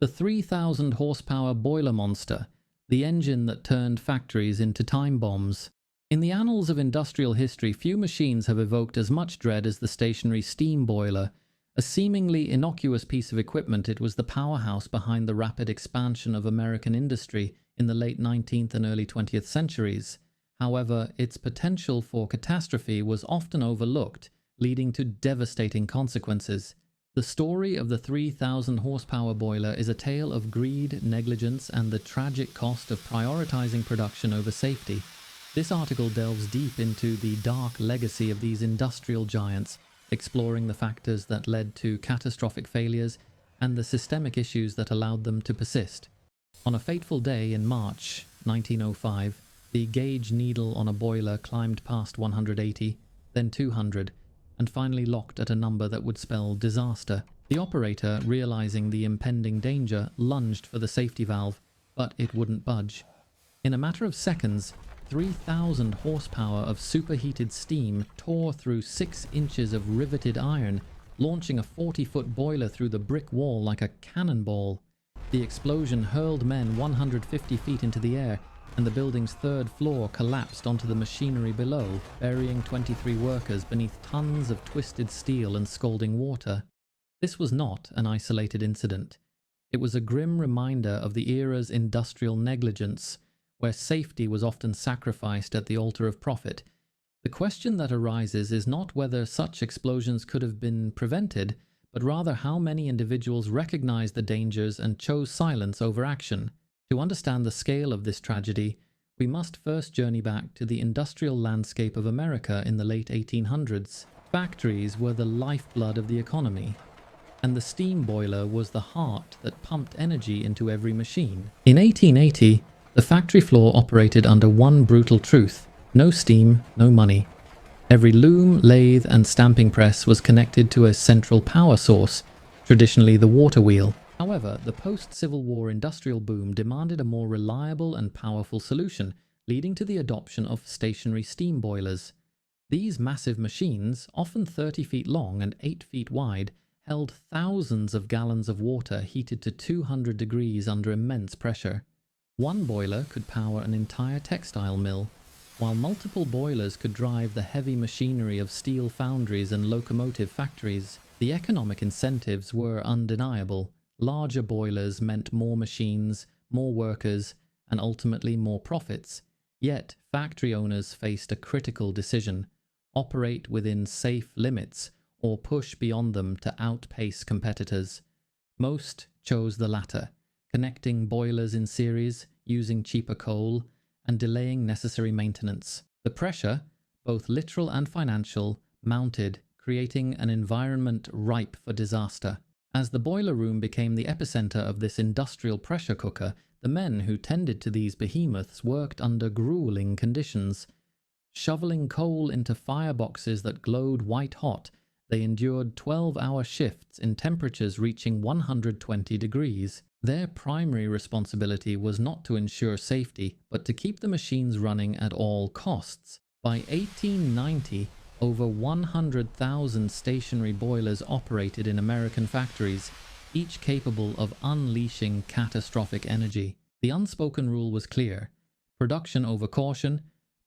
The 3,000 horsepower boiler monster, the engine that turned factories into time bombs. In the annals of industrial history, few machines have evoked as much dread as the stationary steam boiler. A seemingly innocuous piece of equipment, it was the powerhouse behind the rapid expansion of American industry in the late 19th and early 20th centuries. However, its potential for catastrophe was often overlooked, leading to devastating consequences. The story of the 3,000 horsepower boiler is a tale of greed, negligence, and the tragic cost of prioritizing production over safety. This article delves deep into the dark legacy of these industrial giants, exploring the factors that led to catastrophic failures and the systemic issues that allowed them to persist. On a fateful day in March 1905, the gauge needle on a boiler climbed past 180, then 200, and finally locked at a number that would spell disaster. The operator, realizing the impending danger, lunged for the safety valve, but it wouldn't budge. In a matter of seconds, 3,000 horsepower of superheated steam tore through 6 inches of riveted iron, launching a 40-foot boiler through the brick wall like a cannonball. The explosion hurled men 150 feet into the air, and the building's 3rd floor collapsed onto the machinery below, burying 23 workers beneath tons of twisted steel and scalding water. This was not an isolated incident. It was a grim reminder of the era's industrial negligence, where safety was often sacrificed at the altar of profit. The question that arises is not whether such explosions could have been prevented, but rather how many individuals recognized the dangers and chose silence over action. To understand the scale of this tragedy, we must first journey back to the industrial landscape of America in the late 1800s. Factories were the lifeblood of the economy, and the steam boiler was the heart that pumped energy into every machine. In 1880, the factory floor operated under one brutal truth: no steam, no money. Every loom, lathe, and stamping press was connected to a central power source, traditionally the water wheel. However, the post-Civil War industrial boom demanded a more reliable and powerful solution, leading to the adoption of stationary steam boilers. These massive machines, often 30 feet long and 8 feet wide, held thousands of gallons of water heated to 200 degrees under immense pressure. One boiler could power an entire textile mill, while multiple boilers could drive the heavy machinery of steel foundries and locomotive factories. The economic incentives were undeniable. Larger boilers meant more machines, more workers, and ultimately more profits. Yet, factory owners faced a critical decision: operate within safe limits or push beyond them to outpace competitors. Most chose the latter, connecting boilers in series, using cheaper coal, and delaying necessary maintenance. The pressure, both literal and financial, mounted, creating an environment ripe for disaster. As the boiler room became the epicenter of this industrial pressure cooker, the men who tended to these behemoths worked under grueling conditions. Shoveling coal into fireboxes that glowed white-hot, they endured 12-hour shifts in temperatures reaching 120 degrees. Their primary responsibility was not to ensure safety, but to keep the machines running at all costs. By 1890, over 100,000 stationary boilers operated in American factories, each capable of unleashing catastrophic energy. The unspoken rule was clear: production over caution,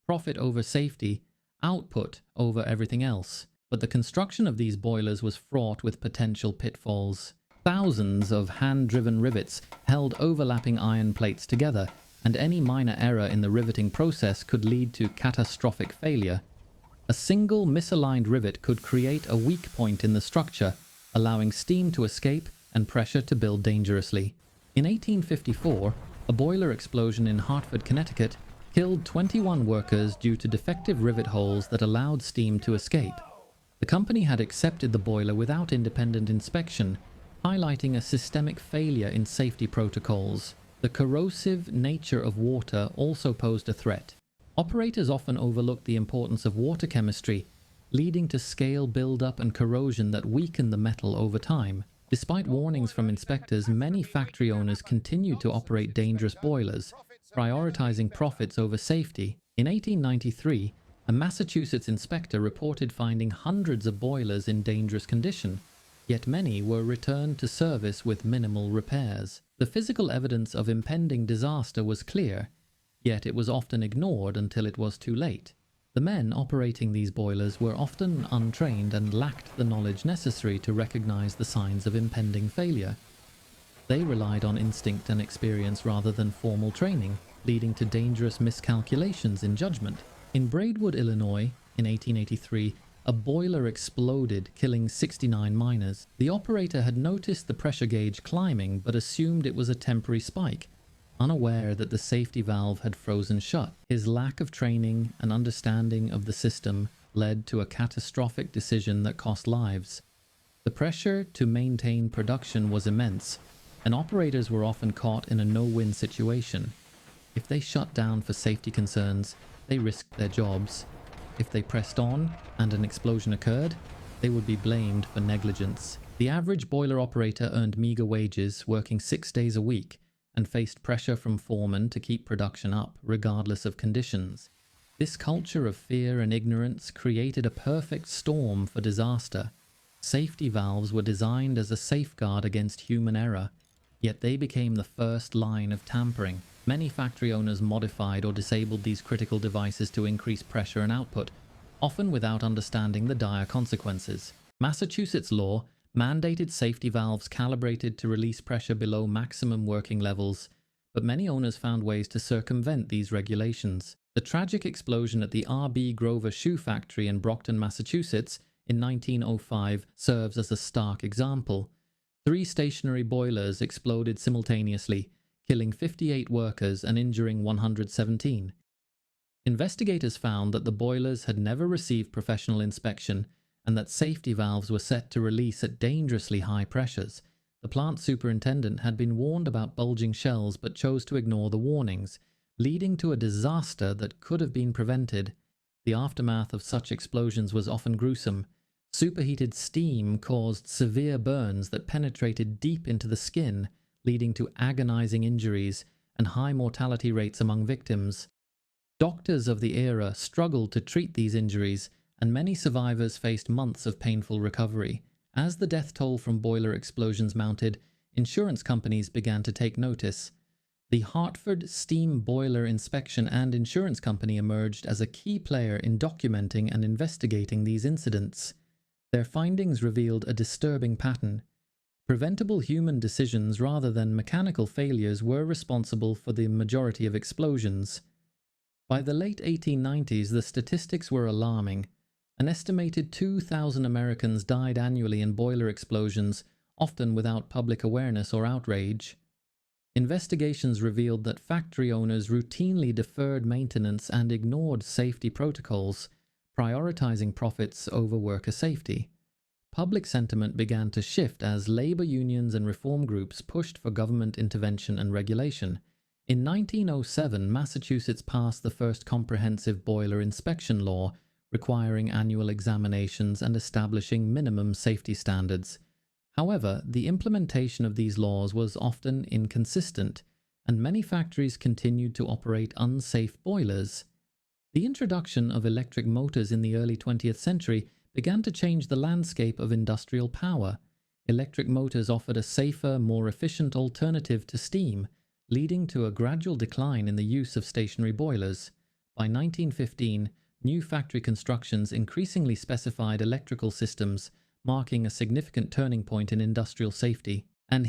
profit over safety, output over everything else. But the construction of these boilers was fraught with potential pitfalls. Thousands of hand-driven rivets held overlapping iron plates together, and any minor error in the riveting process could lead to catastrophic failure. A single misaligned rivet could create a weak point in the structure, allowing steam to escape and pressure to build dangerously. In 1854, a boiler explosion in Hartford, Connecticut, killed 21 workers due to defective rivet holes that allowed steam to escape. The company had accepted the boiler without independent inspection, highlighting a systemic failure in safety protocols. The corrosive nature of water also posed a threat. Operators often overlooked the importance of water chemistry, leading to scale buildup and corrosion that weakened the metal over time. Despite warnings from inspectors, many factory owners continued to operate dangerous boilers, prioritizing profits over safety. In 1893, a Massachusetts inspector reported finding hundreds of boilers in dangerous condition. yet many were returned to service with minimal repairs. The physical evidence of impending disaster was clear, yet it was often ignored until it was too late. The men operating these boilers were often untrained and lacked the knowledge necessary to recognize the signs of impending failure. They relied on instinct and experience rather than formal training, leading to dangerous miscalculations in judgment. In Braidwood, Illinois, in 1883, a boiler exploded, killing 69 miners. The operator had noticed the pressure gauge climbing but assumed it was a temporary spike, unaware that the safety valve had frozen shut. His lack of training and understanding of the system led to a catastrophic decision that cost lives. The pressure to maintain production was immense, and operators were often caught in a no-win situation. If they shut down for safety concerns, they risked their jobs. If they pressed on and an explosion occurred, they would be blamed for negligence. The average boiler operator earned meager wages, working 6 days a week, and faced pressure from foremen to keep production up, regardless of conditions. This culture of fear and ignorance created a perfect storm for disaster. Safety valves were designed as a safeguard against human error, yet they became the first line of tampering. Many factory owners modified or disabled these critical devices to increase pressure and output, often without understanding the dire consequences. Massachusetts law mandated safety valves calibrated to release pressure below maximum working levels, but many owners found ways to circumvent these regulations. The tragic explosion at the R.B. Grover Shoe Factory in Brockton, Massachusetts in 1905 serves as a stark example. 3 stationary boilers exploded simultaneously, killing 58 workers and injuring 117. Investigators found that the boilers had never received professional inspection and that safety valves were set to release at dangerously high pressures. The plant superintendent had been warned about bulging shells but chose to ignore the warnings, leading to a disaster that could have been prevented. The aftermath of such explosions was often gruesome. Superheated steam caused severe burns that penetrated deep into the skin, leading to agonizing injuries and high mortality rates among victims. Doctors of the era struggled to treat these injuries, and many survivors faced months of painful recovery. As the death toll from boiler explosions mounted, insurance companies began to take notice. The Hartford Steam Boiler Inspection and Insurance Company emerged as a key player in documenting and investigating these incidents. Their findings revealed a disturbing pattern. Preventable human decisions rather than mechanical failures were responsible for the majority of explosions. By the late 1890s, the statistics were alarming. An estimated 2,000 Americans died annually in boiler explosions, often without public awareness or outrage. Investigations revealed that factory owners routinely deferred maintenance and ignored safety protocols, prioritizing profits over worker safety. Public sentiment began to shift as labor unions and reform groups pushed for government intervention and regulation. In 1907, Massachusetts passed the first comprehensive boiler inspection law, requiring annual examinations and establishing minimum safety standards. However, the implementation of these laws was often inconsistent, and many factories continued to operate unsafe boilers. The introduction of electric motors in the early 20th century began to change the landscape of industrial power. Electric motors offered a safer, more efficient alternative to steam, leading to a gradual decline in the use of stationary boilers. By 1915, new factory constructions increasingly specified electrical systems, marking a significant turning point in industrial safety. And